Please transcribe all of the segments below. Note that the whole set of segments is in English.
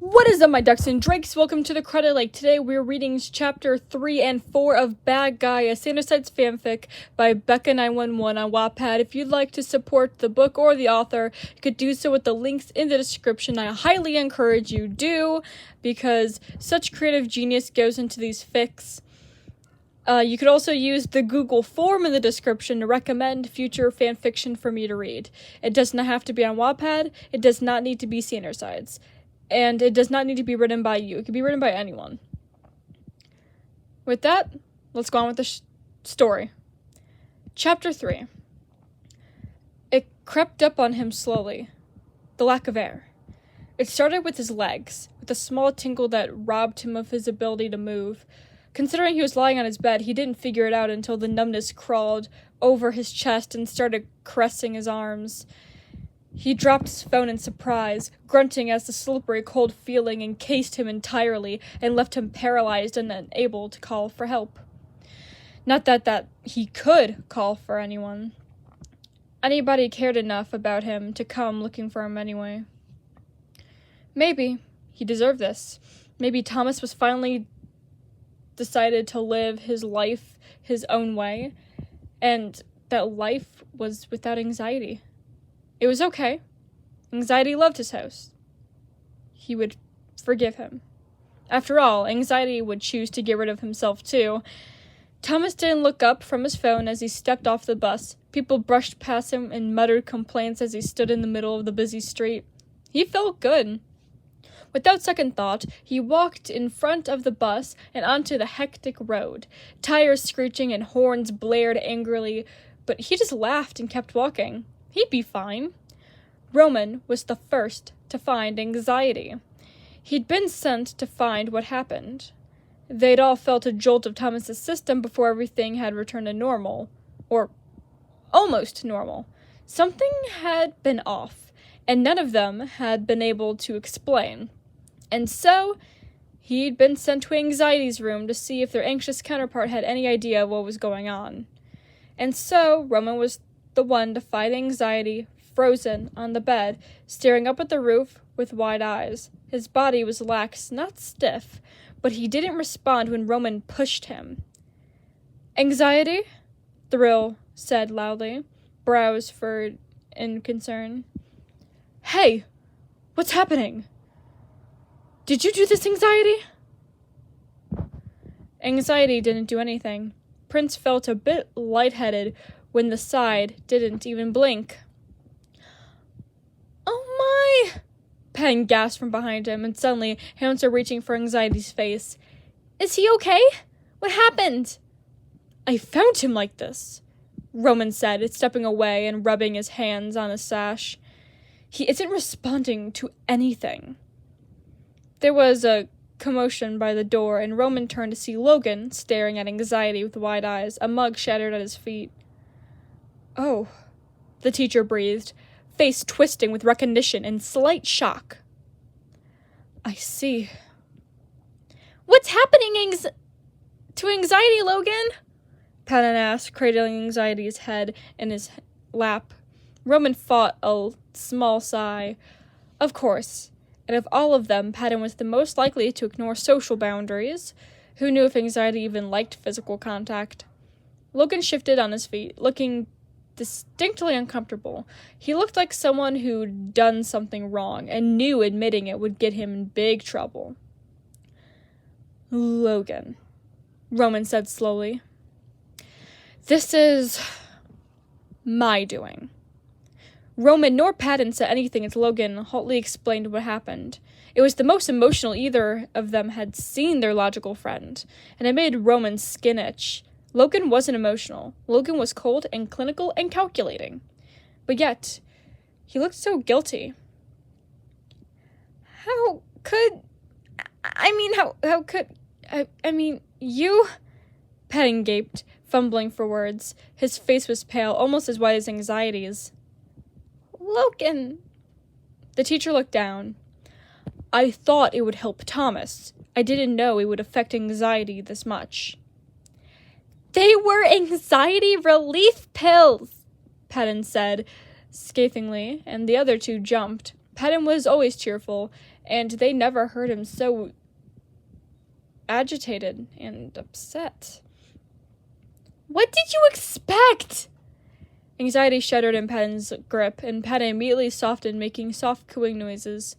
What is up, my ducks and drakes? Welcome to the Credit Lake. Today we're reading chapter 3 and 4 of Bad Guy, a Sandersides fanfic by Bekka911 on Wattpad. If you'd like to support the book or the author, you could do so with the links in the description. I highly encourage you do, because such creative genius goes into these fics. You could also use the Google form in the description to recommend future fanfiction for me to read. It does not have to be on Wattpad. It does not need to be Sandersides. And it does not need to be written by you. It can be written by anyone. With that, let's go on with the story. Chapter 3. It crept up on him slowly. The lack of air. It started with his legs, with a small tingle that robbed him of his ability to move. Considering he was lying on his bed, he didn't figure it out until the numbness crawled over his chest and started caressing his arms. He dropped his phone in surprise, grunting as the slippery cold feeling encased him entirely and left him paralyzed and unable to call for help. Not that he could call for anyone. Anybody cared enough about him to come looking for him anyway. Maybe he deserved this. Maybe Thomas was finally decided to live his life his own way, and that life was without anxiety. It was okay. Anxiety loved his host. He would forgive him. After all, Anxiety would choose to get rid of himself too. Thomas didn't look up from his phone as he stepped off the bus. People brushed past him and muttered complaints as he stood in the middle of the busy street. He felt good. Without second thought, he walked in front of the bus and onto the hectic road. Tires screeching and horns blared angrily, but he just laughed and kept walking. He'd be fine. Roman was the first to find Anxiety. He'd been sent to find what happened. They'd all felt a jolt of Thomas's system before everything had returned to normal. Or almost normal. Something had been off, and none of them had been able to explain. And so, he'd been sent to Anxiety's room to see if their anxious counterpart had any idea of what was going on. And so, Roman was the one to find Anxiety, frozen on the bed, staring up at the roof with wide eyes. His body was lax, not stiff, but he didn't respond when Roman pushed him. "Anxiety?" Thrill said loudly, brows furrowed in concern. "Hey, what's happening? Did you do this, Anxiety?" Anxiety didn't do anything. Prince felt a bit lightheaded when the side didn't even blink. "Oh my!" Penn gasped from behind him, and suddenly hands were reaching for Anxiety's face. "Is he okay? What happened?" "I found him like this," Roman said, stepping away and rubbing his hands on his sash. "He isn't responding to anything." There was a commotion by the door, and Roman turned to see Logan staring at Anxiety with wide eyes, a mug shattered at his feet. "Oh," the teacher breathed, face twisting with recognition and slight shock. "I see." "What's happening to Anxiety, Logan?" Patton asked, cradling Anxiety's head in his lap. Roman fought a small sigh. Of course, and of all of them, Patton was the most likely to ignore social boundaries. Who knew if Anxiety even liked physical contact? Logan shifted on his feet, looking distinctly uncomfortable. He looked like someone who'd done something wrong and knew admitting it would get him in big trouble. "Logan," Roman said slowly, "this is my doing." Roman nor Patton said anything as Logan hotly explained what happened. It was the most emotional either of them had seen their logical friend, and it made Roman's skin itch. Logan wasn't emotional. Logan was cold and clinical and calculating. But yet, he looked so guilty. How could you?" Patton gaped, fumbling for words. His face was pale, almost as white as Anxiety's. "Logan." The teacher looked down. "I thought it would help Thomas. I didn't know it would affect Anxiety this much." "They were anxiety relief pills," Patton said scathingly, and the other two jumped. Patton was always cheerful, and they never heard him so agitated and upset. What did you expect? Anxiety shuddered in Patton's grip, and Patton immediately softened, making soft cooing noises.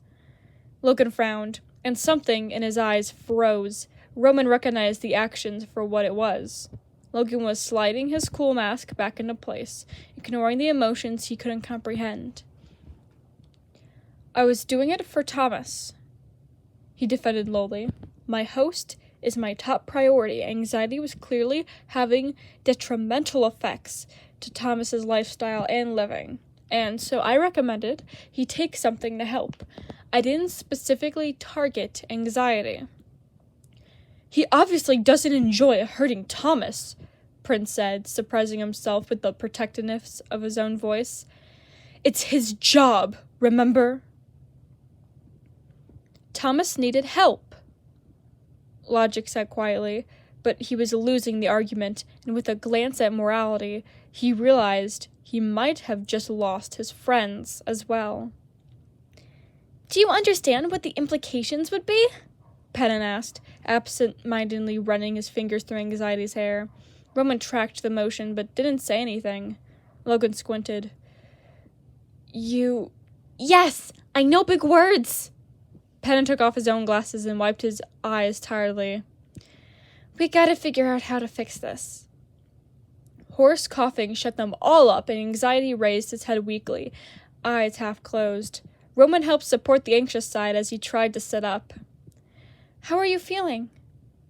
Logan frowned, and something in his eyes froze. Roman recognized the actions for what it was. Logan was sliding his cool mask back into place, ignoring the emotions he couldn't comprehend. I was doing it for Thomas, he defended lowly. My host is my top priority. Anxiety was clearly having detrimental effects to Thomas's lifestyle and living, and so I recommended he take something to help. I didn't specifically target anxiety. He obviously doesn't enjoy hurting Thomas, Prince said, surprising himself with the protectiveness of his own voice. It's his job, remember? Thomas needed help, Logic said quietly, but he was losing the argument, and with a glance at morality, he realized he might have just lost his friends as well. Do you understand what the implications would be? Patton asked, absent-mindedly running his fingers through Anxiety's hair. Roman tracked the motion, but didn't say anything. Logan squinted. Yes! I know big words! Patton took off his own glasses and wiped his eyes tiredly. We gotta figure out how to fix this. Hoarse coughing shut them all up, and Anxiety raised his head weakly, eyes half closed. Roman helped support the anxious side as he tried to sit up. How are you feeling?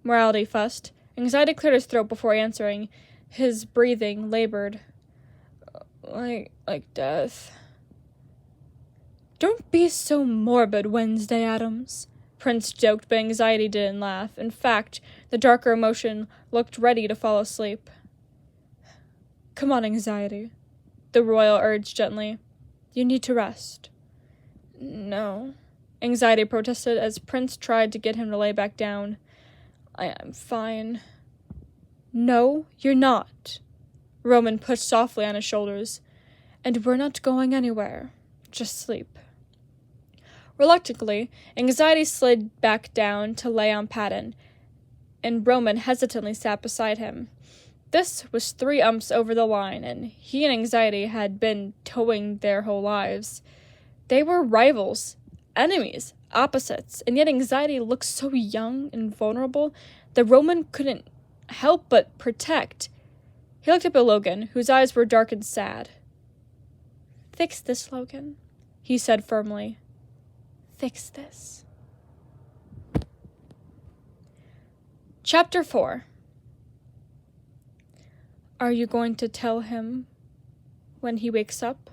Morality fussed. Anxiety cleared his throat before answering. His breathing labored. Like death. Don't be so morbid, Wednesday Addams, Prince joked, but Anxiety didn't laugh. In fact, the darker emotion looked ready to fall asleep. Come on, Anxiety, the royal urged gently. You need to rest. No, Anxiety protested as Prince tried to get him to lay back down. I'm fine. No, you're not. Roman pushed softly on his shoulders. And we're not going anywhere. Just sleep. Reluctantly, Anxiety slid back down to lay on Patton, and Roman hesitantly sat beside him. This was 3 umps over the line, and he and Anxiety had been towing their whole lives. They were rivals, enemies, opposites, and yet Anxiety looked so young and vulnerable that Roman couldn't help but protect. He looked up at Logan, whose eyes were dark and sad. Fix this, Logan, he said firmly. Fix this. Chapter 4. Are you going to tell him when he wakes up?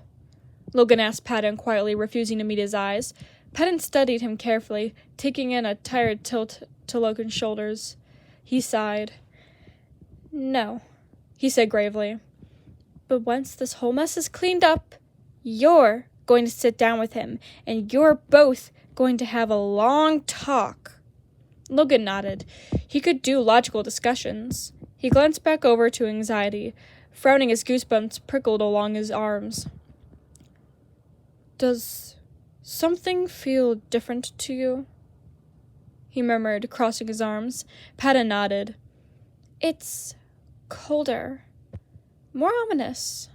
Logan asked Patton, quietly refusing to meet his eyes. Patton studied him carefully, taking in a tired tilt to Logan's shoulders. He sighed. No, he said gravely. But once this whole mess is cleaned up, you're going to sit down with him, and you're both going to have a long talk. Logan nodded. He could do logical discussions. He glanced back over to Anxiety, frowning as goosebumps prickled along his arms. Does something feel different to you? He murmured, crossing his arms. Patton nodded. It's colder. More ominous.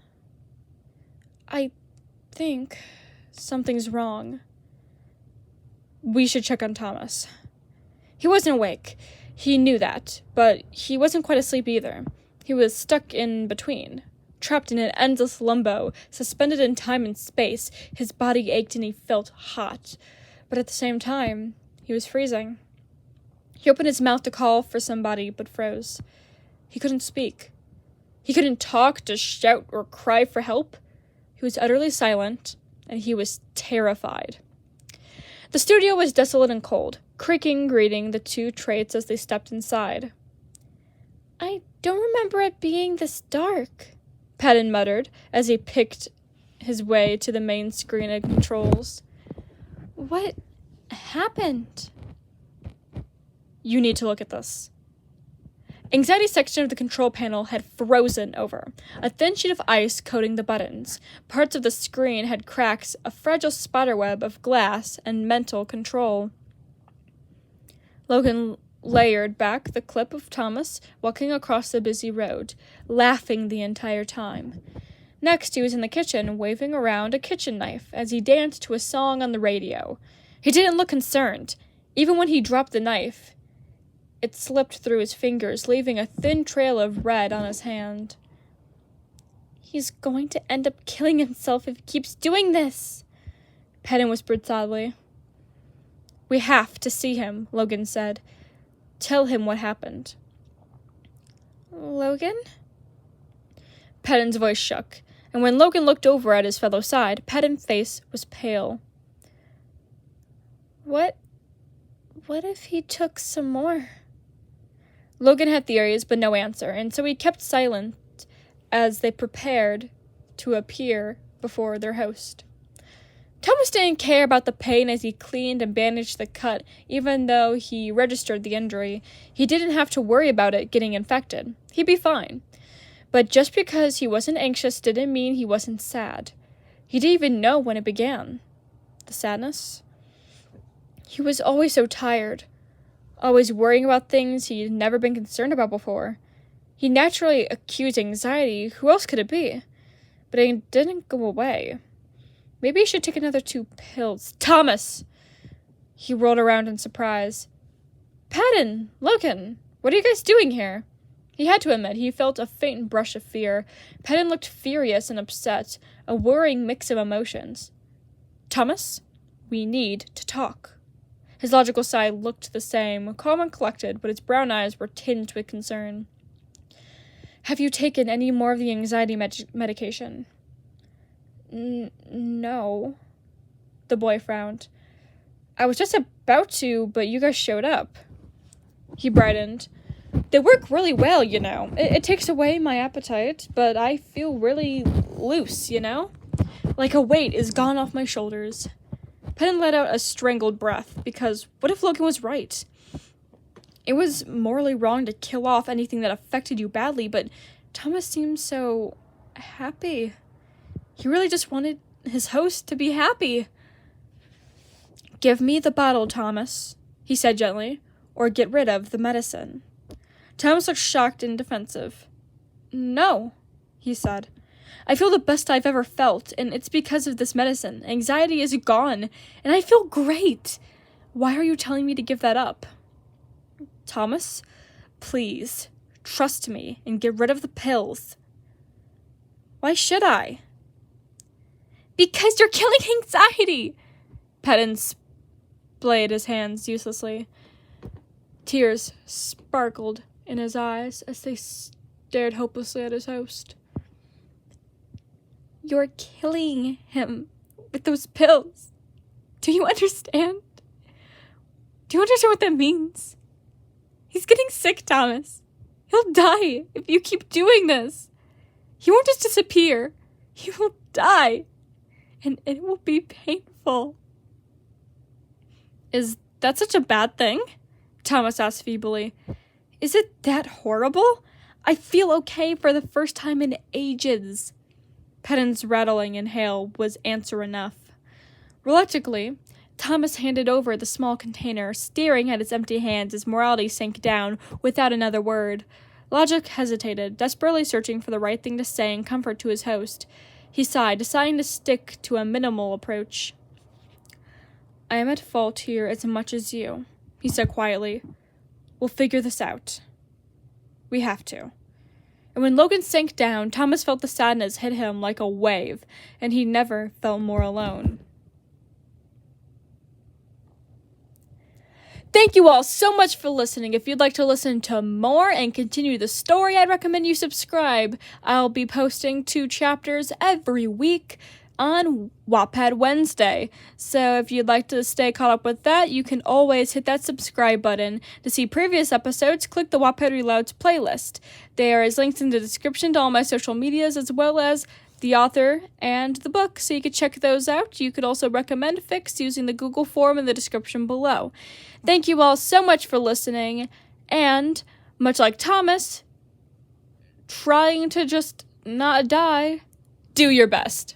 I think something's wrong. We should check on Thomas. He wasn't awake. He knew that, but he wasn't quite asleep either. He was stuck in between, trapped in an endless limbo, suspended in time and space. His body ached and he felt hot, but at the same time, he was freezing. He opened his mouth to call for somebody, but froze. He couldn't speak. He couldn't talk, to shout, or cry for help. He was utterly silent, and he was terrified. The studio was desolate and cold, creaking, greeting the 2 traits as they stepped inside. I don't remember it being this dark, Patton muttered as he picked his way to the main screen of controls. What happened? You need to look at this. Anxiety's section of the control panel had frozen over, a thin sheet of ice coating the buttons. Parts of the screen had cracks, a fragile spiderweb of glass and mental control. Logan layered back the clip of Thomas walking across the busy road, laughing the entire time. Next, he was in the kitchen, waving around a kitchen knife as he danced to a song on the radio. He didn't look concerned, even when he dropped the knife. It slipped through his fingers, leaving a thin trail of red on his hand. He's going to end up killing himself if he keeps doing this, Pedden whispered sadly. We have to see him, Logan said. Tell him what happened. Logan? Pedden's voice shook, and when Logan looked over at his fellow side, Pedden's face was pale. What if he took some more? Logan had theories, but no answer, and so he kept silent as they prepared to appear before their host. Thomas didn't care about the pain as he cleaned and bandaged the cut, even though he registered the injury. He didn't have to worry about it getting infected. He'd be fine. But just because he wasn't anxious didn't mean he wasn't sad. He didn't even know when it began. The sadness? He was always so tired, always worrying about things he'd never been concerned about before. He naturally accused anxiety. Who else could it be? But it didn't go away. Maybe he should take another 2 pills. Thomas! He rolled around in surprise. Pedden! Logan! What are you guys doing here? He had to admit he felt a faint brush of fear. Pedden looked furious and upset, a worrying mix of emotions. Thomas, we need to talk. His logical side looked the same, calm and collected, but his brown eyes were tinged with concern. Have you taken any more of the anxiety medication? No. The boy frowned. I was just about to, but you guys showed up. He brightened. They work really well, you know. It takes away my appetite, but I feel really loose, you know? Like a weight is gone off my shoulders. Pedden let out a strangled breath, because what if Logan was right? It was morally wrong to kill off anything that affected you badly, but Thomas seemed so happy. He really just wanted his host to be happy. Give me the bottle, Thomas, he said gently, or get rid of the medicine. Thomas looked shocked and defensive. No, he said. I feel the best I've ever felt, and it's because of this medicine. Anxiety is gone, and I feel great. Why are you telling me to give that up? Thomas, please, trust me and get rid of the pills. Why should I? Because you're killing anxiety! Pedden splayed his hands uselessly. Tears sparkled in his eyes as they stared hopelessly at his host. You're killing him with those pills. Do you understand? Do you understand what that means? He's getting sick, Thomas. He'll die if you keep doing this. He won't just disappear. He will die. And it will be painful. Is that such a bad thing? Thomas asked feebly. Is it that horrible? I feel okay for the first time in ages. Pedden's rattling inhale was answer enough. Reluctantly, Thomas handed over the small container, staring at its empty hands as morality sank down without another word. Logic hesitated, desperately searching for the right thing to say in comfort to his host. He sighed, deciding to stick to a minimal approach. I am at fault here as much as you, he said quietly. We'll figure this out. We have to. And when Logan sank down, Thomas felt the sadness hit him like a wave, and he never felt more alone. Thank you all so much for listening. If you'd like to listen to more and continue the story, I'd recommend you subscribe. I'll be posting 2 chapters every week on Wattpad Wednesday. So if you'd like to stay caught up with that, you can always hit that subscribe button. To see previous episodes, click the Wattpad Read Aloud's playlist. There is links in the description to all my social medias as well as the author and the book, so you could check those out. You could also recommend fics using the Google form in the description below. Thank you all so much for listening, and Much like Thomas, trying to just not die, do your best.